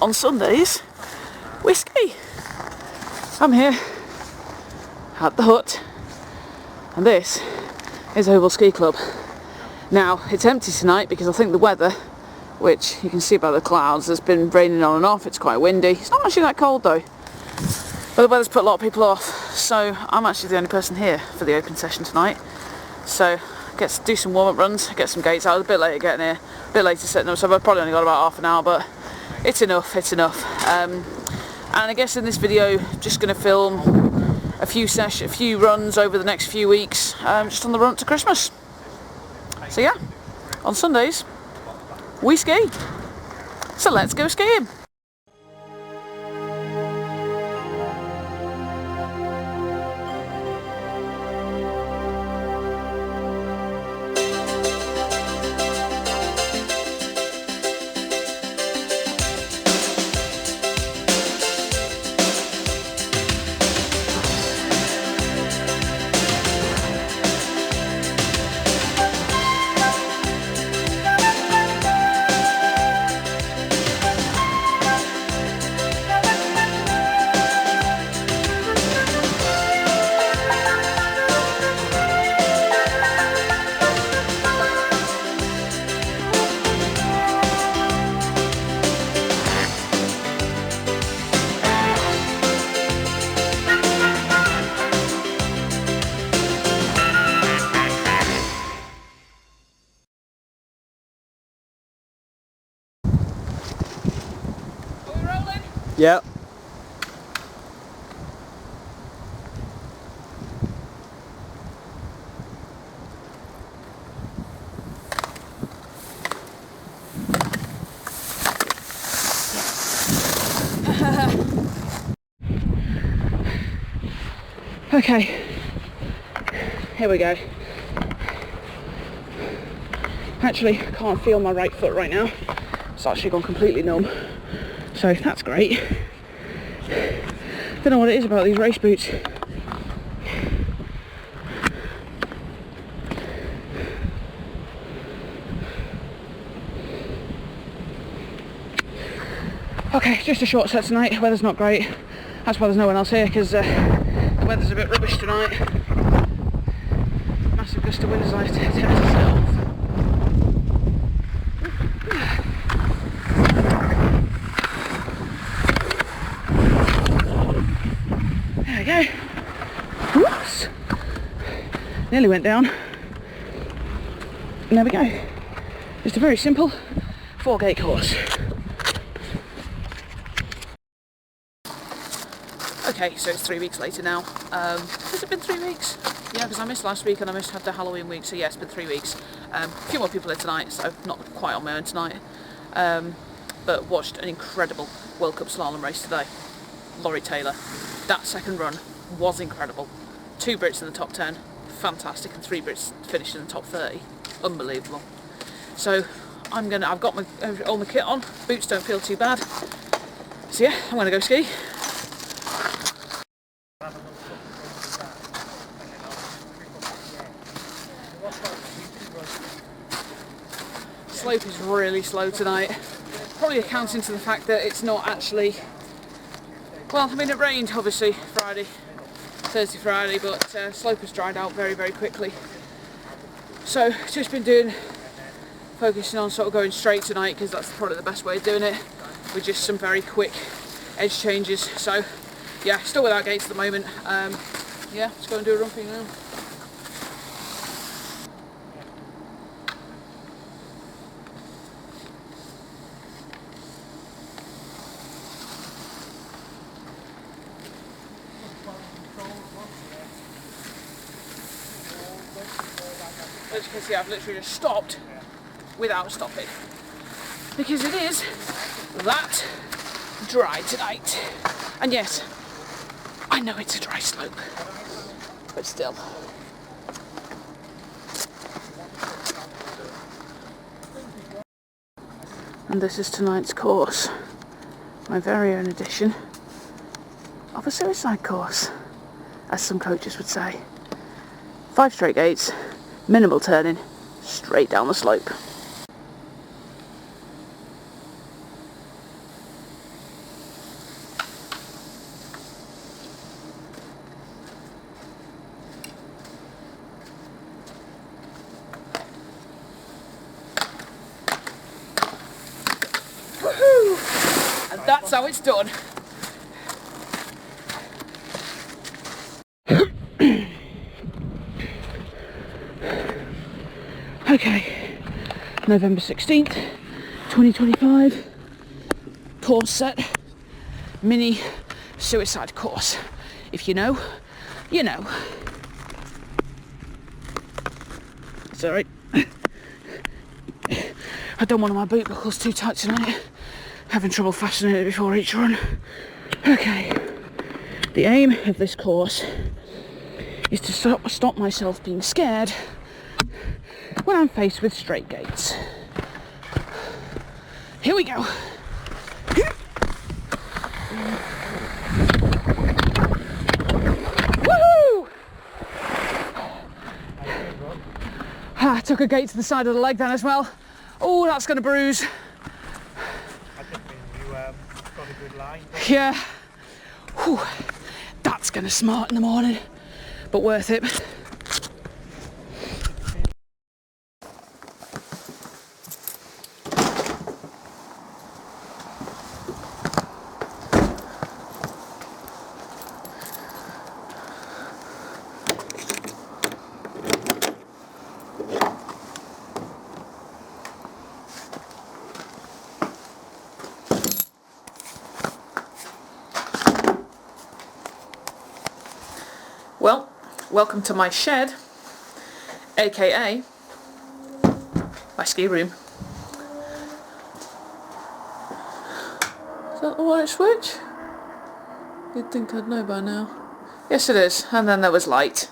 on Sundays we ski. I'm here at the hut, and this is Oval Ski Club. Now it's empty tonight because I think the weather, which you can see by the clouds, has been raining on and off. It's quite windy. It's not actually that cold though, but the weather's put a lot of people off, so I'm actually the only person here for the open session tonight. So get to do some warm-up runs, get some gates out. I was a bit late getting here, a bit later setting up, so I've probably only got about half an hour, but it's enough, it's enough. And I guess in this video, just going to film a few runs over the next few weeks, just on the run up to Christmas. So yeah, on Sundays, we ski. So let's go skiing. Yep. Okay, here we go. Actually, I can't feel my right foot right now. It's actually gone completely numb. So that's great. Don't know what it is about these race boots. Okay, just a short set tonight. Weather's not great. That's why there's no one else here, because the weather's a bit rubbish tonight. Massive gust of wind as I attempt to set off. There we go. Whoops! Nearly went down. And there we go. Just a very simple 4-gate course. Okay, so it's 3 weeks later now. Has it been 3 weeks? Yeah, because I missed last week and I had the Halloween week, so yeah, it's been 3 weeks. A few more people here tonight, so not quite on my own tonight. But watched an incredible World Cup slalom race today. Laurie Taylor. That second run was incredible. 2 Brits in the top 10, fantastic, and 3 Brits finished in the top 30. Unbelievable. So I've got all my kit on, boots don't feel too bad. So yeah, I'm gonna go ski. Slope is really slow tonight, probably accounting to the fact that it's not actually, well, I mean it rained obviously Thursday, Friday, but slope has dried out very, very quickly. So just been focusing on sort of going straight tonight, because that's probably the best way of doing it, with just some very quick edge changes. So yeah, still without gates at the moment. Yeah, let's go and do a run for you now. As you can see, I've literally just stopped without stopping, because it is that dry tonight. And yes, I know it's a dry slope, but still. And this is tonight's course, my very own edition of a suicide course, as some coaches would say. 5 straight gates, minimal turning, straight down the slope. that's how it's done. Okay, November 16th, 2025, course set, mini suicide course. If you know, you know. It's alright. I done one of my boot buckles too tight tonight. Having trouble fastening it before each run. Okay, the aim of this course is to stop myself being scared when I'm faced with straight gates. Here we go. Woohoo! I took a gate to the side of the leg then as well. Oh, that's going to bruise. I think you got a good line. Yeah. Whew. That's going to smart in the morning, but worth it. Well, welcome to my shed, aka my ski room. Is that the white switch? You'd think I'd know by now. Yes it is, and then there was light.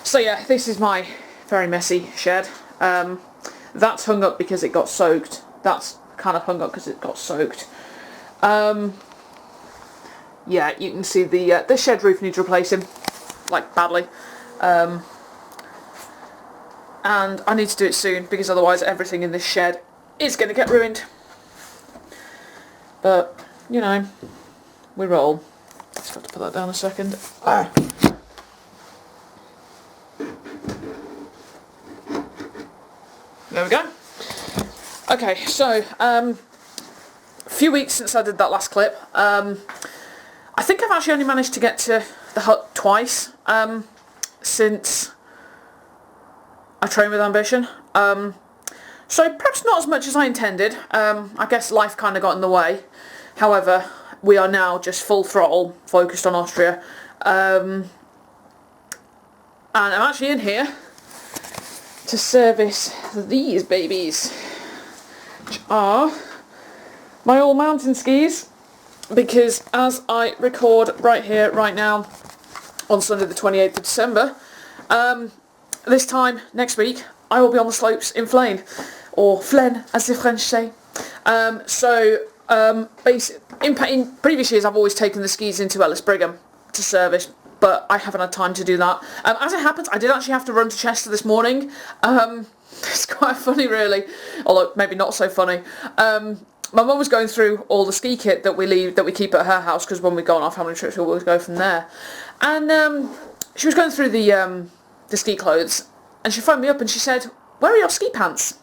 So yeah, this is my very messy shed. That's hung up because it got soaked. That's kind of hung up because it got soaked. Yeah, you can see the shed roof needs replacing. Like badly, and I need to do it soon because otherwise everything in this shed is going to get ruined. But you know, we roll. Just have to put that down a second. There we go. Okay, so a few weeks since I did that last clip. I think I've actually only managed to get to the hut twice since I trained with Ambition. So perhaps not as much as I intended. I guess life kind of got in the way. However, we are now just full throttle focused on Austria. And I'm actually in here to service these babies, which are my all mountain skis. Because as I record right here, right now, on Sunday the 28th of December, this time next week, I will be on the slopes in Flaine, or Flaine, as the French say. In previous years, I've always taken the skis into Ellis Brigham to service, but I haven't had time to do that. As it happens, I did actually have to run to Chester this morning. It's quite funny, really, although maybe not so funny. My mum was going through all the ski kit that we keep at her house, because when we go on our family trips we always go from there. And she was going through the ski clothes, and she phoned me up and she said, "Where are your ski pants?"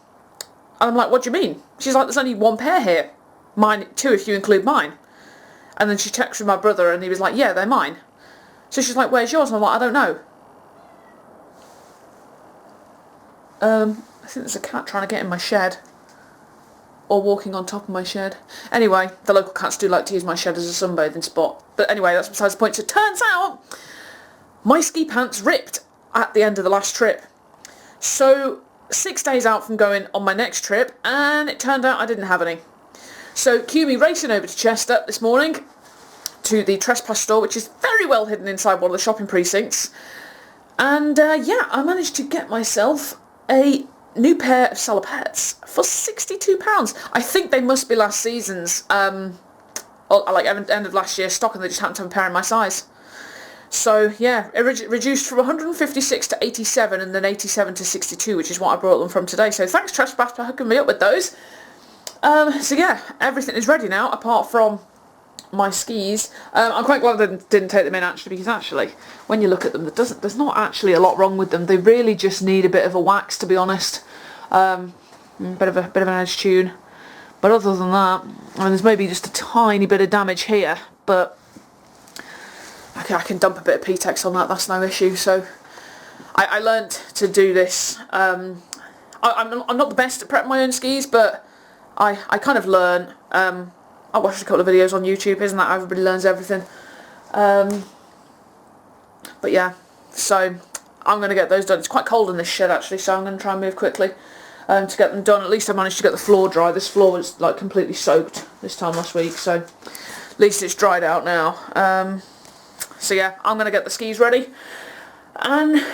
And I'm like, "What do you mean?" She's like, "There's only one pair here. Mine, two if you include mine." And then she texted my brother and he was like, "Yeah, they're mine." So she's like, "Where's yours?" And I'm like, "I don't know." I think there's a cat trying to get in my shed. Or walking on top of my shed. Anyway, the local cats do like to use my shed as a sunbathing spot. But anyway, that's besides the point. So it turns out my ski pants ripped at the end of the last trip. So 6 days out from going on my next trip, and it turned out I didn't have any. So cue me racing over to Chester this morning to the Trespass store, which is very well hidden inside one of the shopping precincts. And yeah, I managed to get myself a new pair of salopettes for £62. I think they must be last season's, or like end of last year's stock, and they just happened to have a pair in my size. So yeah, it reduced from 156 to 87, and then 87 to 62, which is what I brought them from today. So thanks Trespass for hooking me up with those. So yeah, everything is ready now, apart from my skis. I'm quite glad I didn't take them in, actually, because actually when you look at them, there's not actually a lot wrong with them. They really just need a bit of a wax, to be honest. Bit of an edge tune, But other than that, I mean, there's maybe just a tiny bit of damage here, but I can dump a bit of P-Tex on that, that's no issue. So I learnt to do this. I'm not the best at prepping my own skis, but I kind of learn. I watched a couple of videos on YouTube, isn't that how everybody learns everything? But yeah, so I'm going to get those done. It's quite cold in this shed actually, so I'm going to try and move quickly to get them done. At least I managed to get the floor dry. This floor was like completely soaked this time last week, so at least it's dried out now. So yeah, I'm going to get the skis ready. And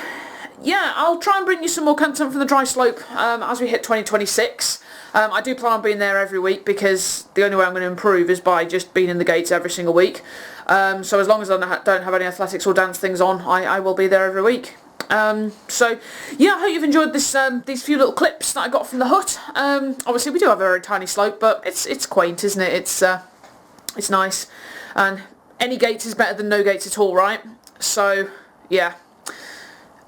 yeah, I'll try and bring you some more content from the dry slope as we hit 2026. I do plan on being there every week because the only way I'm going to improve is by just being in the gates every single week. So as long as I don't have any athletics or dance things on, I will be there every week. So yeah, I hope you've enjoyed this these few little clips that I got from the hut. Obviously we do have a very tiny slope, but it's quaint, isn't it? It's nice, and any gates is better than no gates at all, right? So yeah.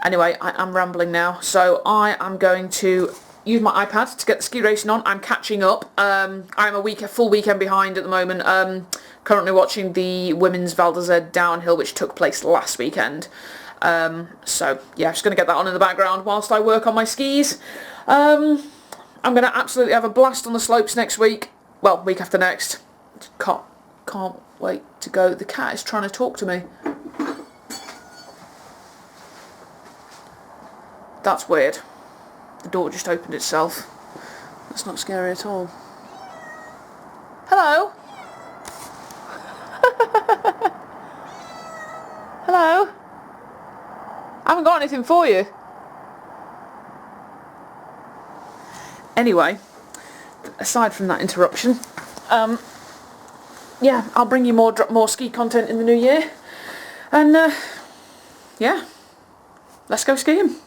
Anyway, I am rambling now, so I am going to use my iPad to get the ski racing on. I'm catching up. I'm a full weekend behind at the moment. Currently watching the women's Val d'Isère downhill, which took place last weekend. So yeah, just going to get that on in the background whilst I work on my skis. I'm going to absolutely have a blast on the slopes next week. Well, week after next. Can't wait to go. The cat is trying to talk to me. That's weird. The door just opened itself. That's not scary at all. Hello? Hello? I haven't got anything for you. Anyway, aside from that interruption, yeah, I'll bring you more ski content in the new year. And yeah, let's go skiing.